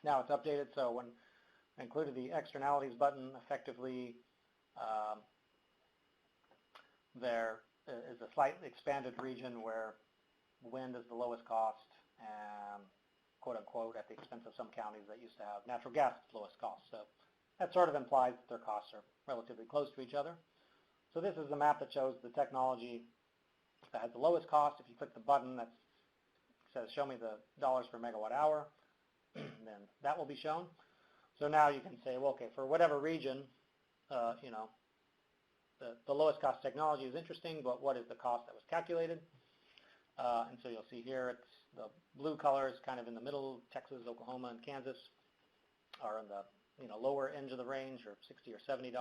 now it's updated. So when I included the externalities button, effectively there is a slightly expanded region where wind is the lowest cost and quote unquote at the expense of some counties that used to have natural gas as the lowest cost. So that sort of implies that their costs are relatively close to each other. So this is the map that shows the technology that has the lowest cost. If you click the button that says show me the dollars per megawatt hour, then that will be shown. So now you can say, well, okay, for whatever region, you know, the lowest cost technology is interesting, but what is the cost that was calculated? And so you'll see here, it's the blue colors kind of in the middle. Texas, Oklahoma, and Kansas are in the lower end of the range, or $60 or $70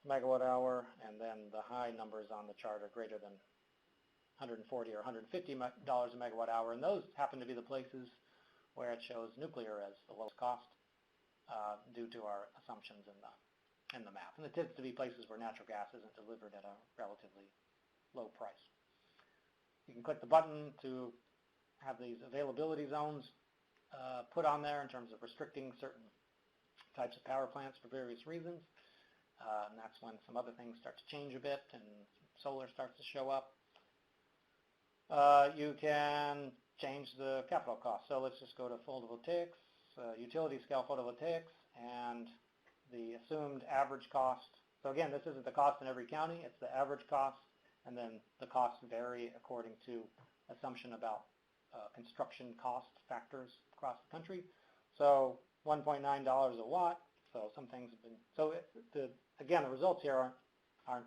megawatt hour, and then the high numbers on the chart are greater than $140 or $150 a megawatt hour, and those happen to be the places where it shows nuclear as the lowest cost due to our assumptions in the map. And it tends to be places where natural gas isn't delivered at a relatively low price. You can click the button to have these availability zones put on there in terms of restricting certain types of power plants for various reasons. And that's when some other things start to change a bit and solar starts to show up. You can change the capital cost. So let's just go to photovoltaics, utility scale photovoltaics, and the assumed average cost. So again, this isn't the cost in every county, it's the average cost, and then the costs vary according to assumption about construction cost factors across the country. So $1.9 a watt. So some things have been, so again, the results here aren't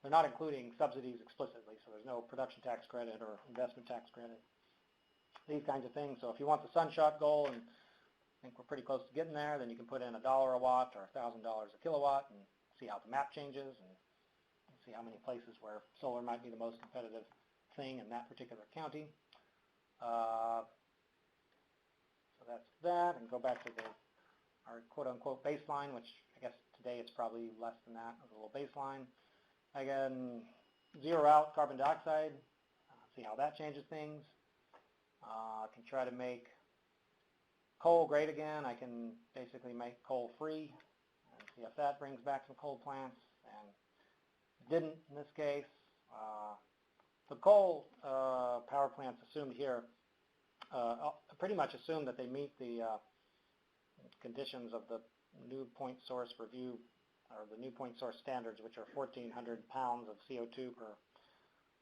they're not including subsidies explicitly, so there's no production tax credit or investment tax credit, these kinds of things. So if you want the sunshot goal, and I think we're pretty close to getting there, then you can put in $1 a watt or $1,000 a kilowatt and see how the map changes and see how many places where solar might be the most competitive thing in that particular county. So that's that, and go back to our quote-unquote baseline, which I guess today it's probably less than that, a little baseline. I can zero out carbon dioxide, see how that changes things. I can try to make coal great again. I can basically make coal free and see if that brings back some coal plants, and it didn't in this case. The coal power plants assumed here pretty much assume that they meet the conditions of the new point source review, or the new point source standards, which are 1,400 pounds of CO2 per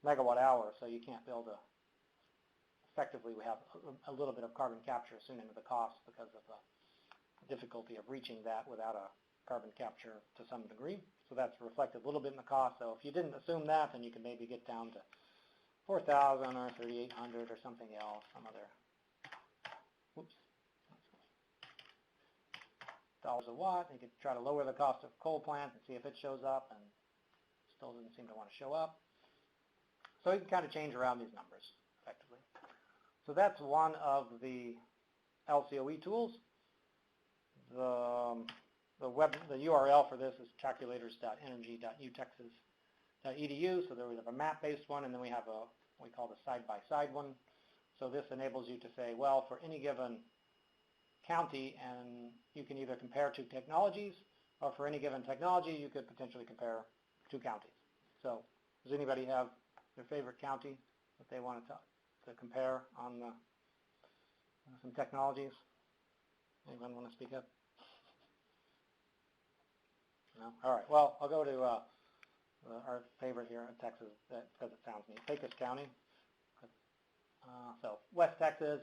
megawatt hour. So you can't build effectively we have a little bit of carbon capture assumed into the cost because of the difficulty of reaching that without a carbon capture to some degree. So that's reflected a little bit in the cost. So if you didn't assume that, then you can maybe get down to 4,000 or 3,800 or something else, some other, dollars a watt. You could try to lower the cost of coal plant and see if it shows up, and still doesn't seem to want to show up. So you can kind of change around these numbers effectively. So that's one of the LCOE tools. The URL for this is calculators.energy.utexas.edu. So there we have a map-based one, and then we have we call the side-by-side one. So this enables you to say, well, for any given county, and you can either compare two technologies, or for any given technology, you could potentially compare two counties. So does anybody have their favorite county that they wanted to compare on some technologies? Anyone want to speak up? No? All right. Well, I'll go to our favorite here in Texas because it sounds neat. Pecos County. So West Texas,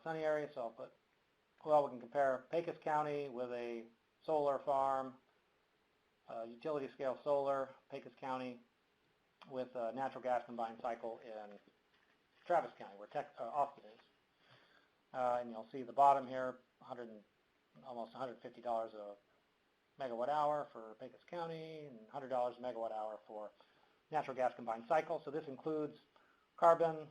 sunny area. So I'll put, well, we can compare Pecos County with a solar farm, utility scale solar, Pecos County with a natural gas combined cycle in Travis County, where Austin is. And you'll see the bottom here, almost $150 a megawatt hour for Pecos County and $100 a megawatt hour for natural gas combined cycle. So this includes carbon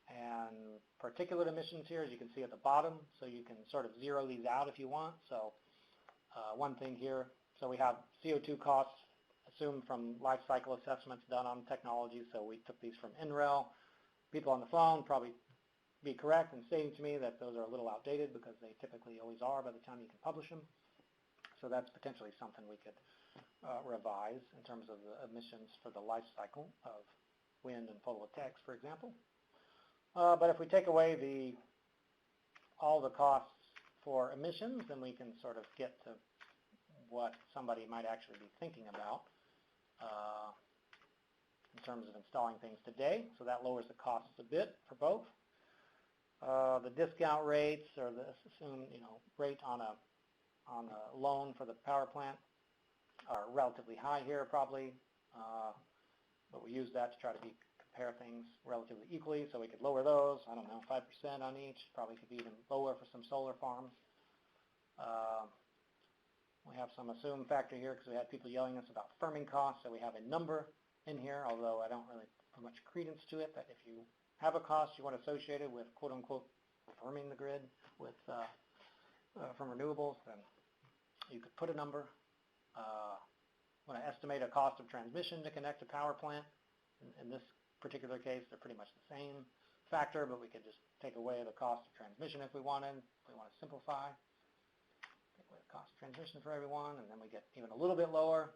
and particulate emissions here, as you can see at the bottom. So you can sort of zero these out if you want. So one thing here, so we have CO2 costs assumed from life cycle assessments done on technology. So we took these from NREL. People on the phone probably be correct in stating to me that those are a little outdated because they typically always are by the time you can publish them. So that's potentially something we could revise in terms of the emissions for the life cycle of wind and photovoltaics, for example. But if we take away all the costs for emissions, then we can sort of get to what somebody might actually be thinking about in terms of installing things today. So that lowers the costs a bit for both. The discount rates, or the assumed rate on a loan for the power plant, are relatively high here probably, but we use that to try to compare things relatively equally, so we could lower those, I don't know, 5% on each, probably could be even lower for some solar farms. We have some assumed factor here because we had people yelling at us about firming costs, so we have a number in here, although I don't really put much credence to it, that if you have a cost you want associated with quote-unquote firming the grid with from renewables, then you could put a number. When I estimate a cost of transmission to connect a power plant, in this particular case, they're pretty much the same factor, but we could just take away the cost of transmission if we wanted. If we want to simplify, take away the cost of transmission for everyone, and then we get even a little bit lower.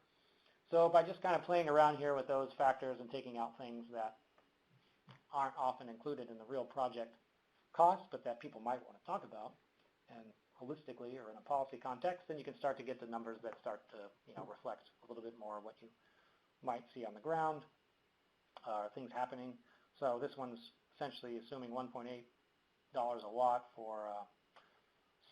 So by just kind of playing around here with those factors and taking out things that aren't often included in the real project cost, but that people might want to talk about, and holistically or in a policy context, then you can start to get the numbers that start to reflect a little bit more what you might see on the ground, things happening. So this one's essentially assuming $1.8 a watt for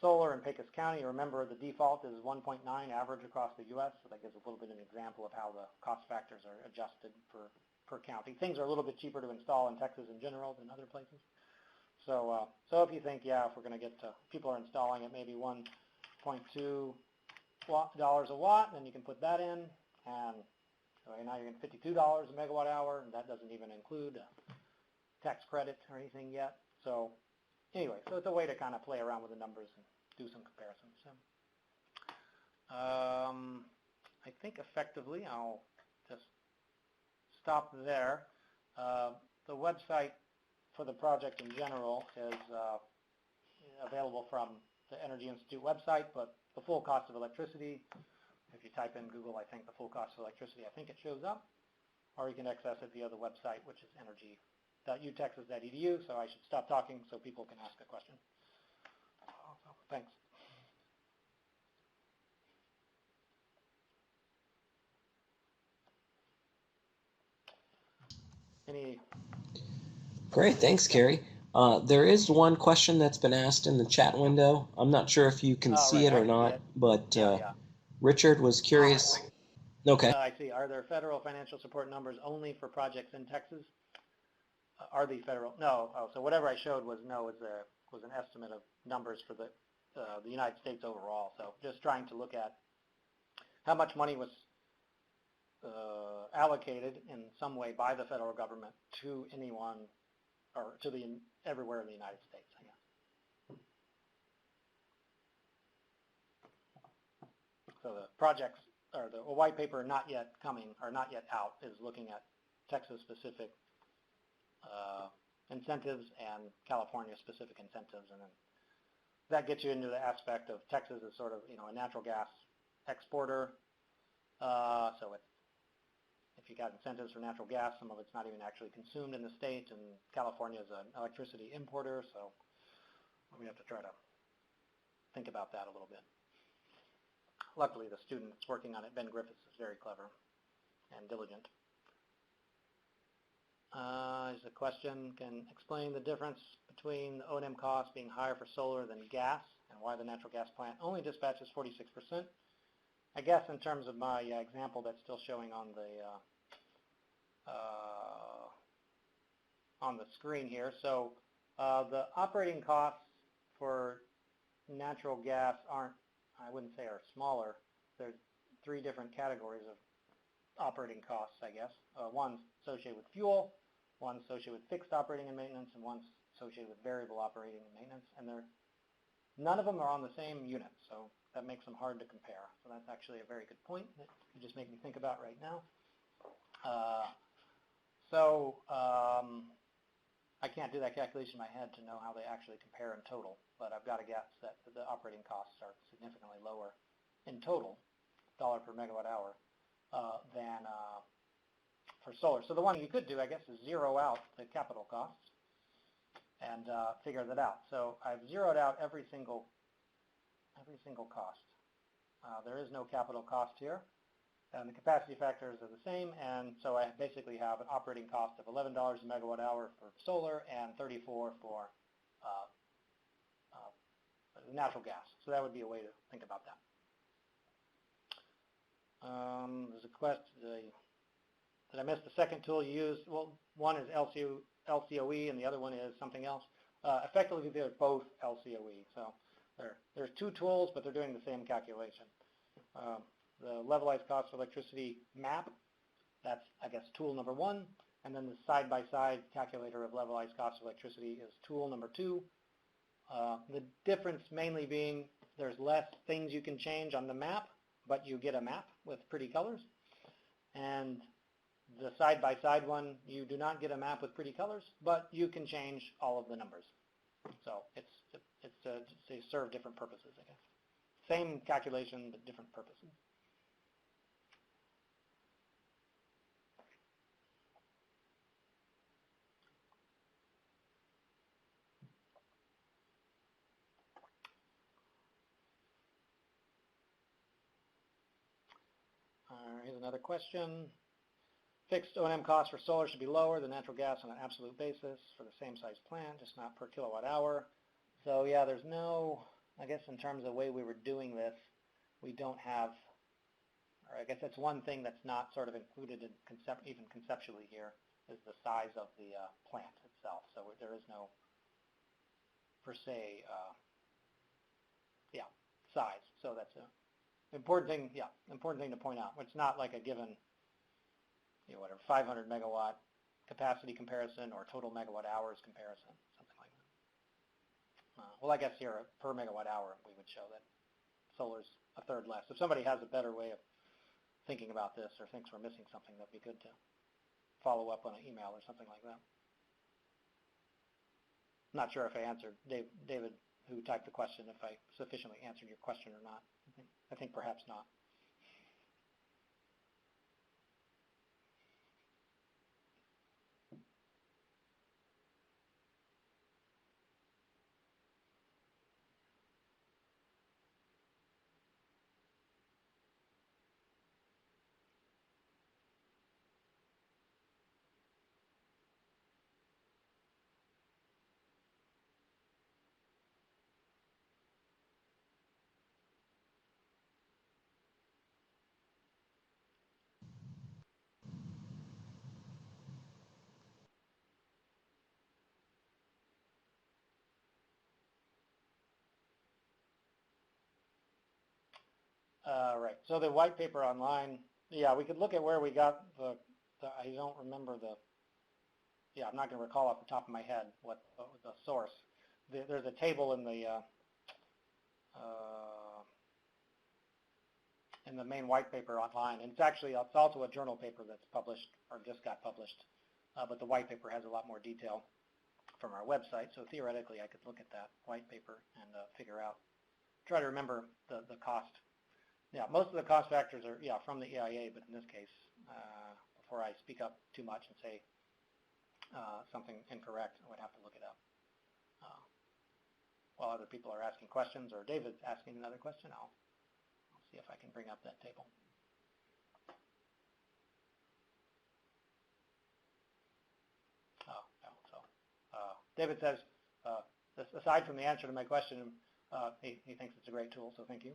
solar in Pecos County. Remember, the default is 1.9 average across the U.S., so that gives a little bit of an example of how the cost factors are adjusted per county. Things are a little bit cheaper to install in Texas in general than other places. So if you think, yeah, if we're going to get to, people are installing at maybe $1.2 a watt, then you can put that in, and so now you're getting $52 a megawatt hour, and that doesn't even include tax credit or anything yet. So anyway, so it's a way to kind of play around with the numbers and do some comparisons. So I think effectively I'll just stop there. The website for the project in general is available from the Energy Institute website, but the full cost of electricity, if you type in Google, I think the full cost of electricity, I think it shows up, or you can access it via the website, which is energy.utexas.edu. So I should stop talking so people can ask a question. Thanks. Any? Great, thanks, Carey. There is one question that's been asked in the chat window. I'm not sure if you can see it or not, but Richard was curious. Okay. I see. Are there federal financial support numbers only for projects in Texas? Are these federal? No. Oh, so whatever I showed was an estimate of numbers for the United States overall. So just trying to look at how much money was allocated in some way by the federal government to anyone or to everywhere in the United States, I guess. So the projects, or the white paper not yet coming, or not yet out, is looking at Texas-specific incentives and California-specific incentives, and then that gets you into the aspect of Texas as sort of, a natural gas exporter. So if you got incentives for natural gas, some of it's not even actually consumed in the state, and California is an electricity importer, so we have to try to think about that a little bit. Luckily, the student that's working on it, Ben Griffiths, is very clever and diligent. There's a question, can explain the difference between the O&M costs being higher for solar than gas, and why the natural gas plant only dispatches 46%. I guess in terms of my example that's still showing on the screen here. So the operating costs for natural gas aren't, I wouldn't say are smaller. There's three different categories of operating costs, I guess. One's associated with fuel, one's associated with fixed operating and maintenance, and one's associated with variable operating and maintenance. And none of them are on the same unit, so that makes them hard to compare. So that's actually a very good point that you just made me think about right now. I can't do that calculation in my head to know how they actually compare in total, but I've got to guess that the operating costs are significantly lower in total, dollar per megawatt hour, than for solar. So the one you could do, I guess, is zero out the capital costs and figure that out. So I've zeroed out every single cost. There is no capital cost here, and the capacity factors are the same, and so I basically have an operating cost of $11 a megawatt hour for solar and $34 for natural gas. So that would be a way to think about that. There's a question, did I miss the second tool you used? Well, one is LCOE and the other one is something else. Effectively, they're both LCOE. So there's two tools, but they're doing the same calculation. The levelized cost of electricity map, that's, I guess, tool number one. And then the side-by-side calculator of levelized cost of electricity is tool number two. The difference mainly being there's less things you can change on the map, but you get a map with pretty colors. And the side-by-side one, you do not get a map with pretty colors, but you can change all of the numbers. So they serve different purposes, I guess. Same calculation, but different purposes. Here's another question. Fixed O&M costs for solar should be lower than natural gas on an absolute basis for the same size plant, just not per kilowatt hour. So yeah, there's no, I guess in terms of the way we were doing this, we don't have, or I guess that's one thing that's not sort of included in even conceptually here, is the size of the plant itself. So there is no, per se, size. So that's a important thing to point out. It's not like a given, 500 megawatt capacity comparison or total megawatt hours comparison, something like that. Well, I guess here per megawatt hour we would show that solar's a third less. If somebody has a better way of thinking about this or thinks we're missing something, that'd be good to follow up on an email or something like that. Not sure if I answered David, who typed the question, if I sufficiently answered your question or not. I think perhaps not. Right. So the white paper online, yeah, we could look at where we got I don't remember I'm not going to recall off the top of my head what the source. There's a table in the main white paper online, and it's also a journal paper that's published or just got published but the white paper has a lot more detail from our website. So theoretically, I could look at that white paper and figure out, try to remember the cost. Yeah, most of the cost factors are from the EIA, but in this case, before I speak up too much and say something incorrect, I would have to look it up. While other people are asking questions, or David's asking another question, I'll see if I can bring up that table. David says, aside from the answer to my question, he thinks it's a great tool, so thank you.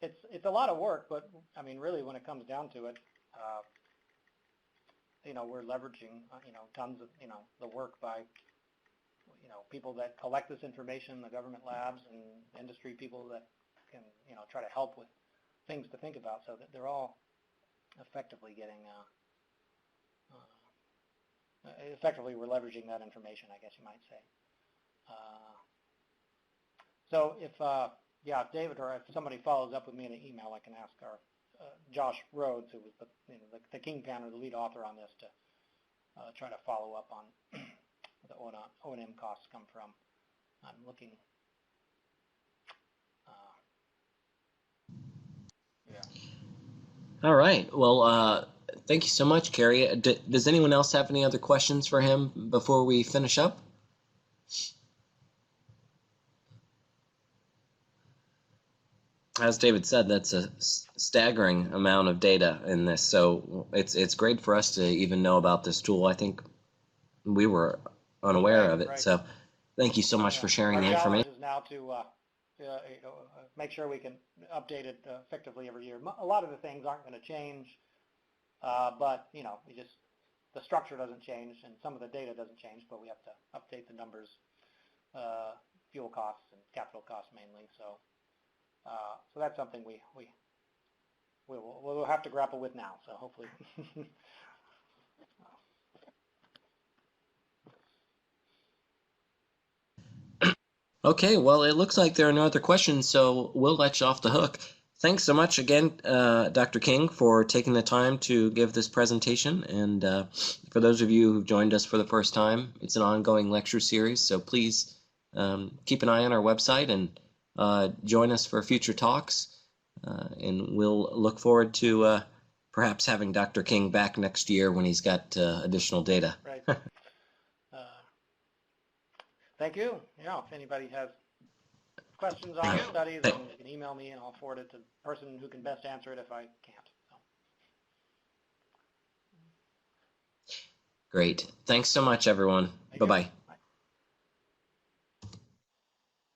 It's a lot of work, but I mean, really, when it comes down to it, we're leveraging, tons of, the work by, people that collect this information, the government labs and industry people that can, try to help with things to think about, so that they're all effectively getting, effectively we're leveraging that information, I guess you might say. So if, David, or if somebody follows up with me in an email, I can ask our Josh Rhodes, who was the kingpin or the lead author on this, to try to follow up on the O&M costs come from. I'm looking. All right. Well, thank you so much, Carey. Does anyone else have any other questions for him before we finish up? As David said, that's a staggering amount of data in this, so it's great for us to even know about this tool. I think we were unaware of it, so thank you so much for sharing the information. Our challenge is now to make sure we can update it effectively every year. A lot of the things aren't going to change, but the structure doesn't change, and some of the data doesn't change, but we have to update the numbers, fuel costs and capital costs mainly. So that's something we'll have to grapple with now. So hopefully. Okay, well, it looks like there are no other questions, so we'll let you off the hook. Thanks so much again, Dr. King, for taking the time to give this presentation. And for those of you who've joined us for the first time, it's an ongoing lecture series, so please keep an eye on our website and join us for future talks. And we'll look forward to perhaps having Dr. King back next year when he's got additional data. Right. Thank you. If anybody has questions on the study, then you can email me and I'll forward it to the person who can best answer it if I can't. So. Great. Thanks so much, everyone. Bye-bye.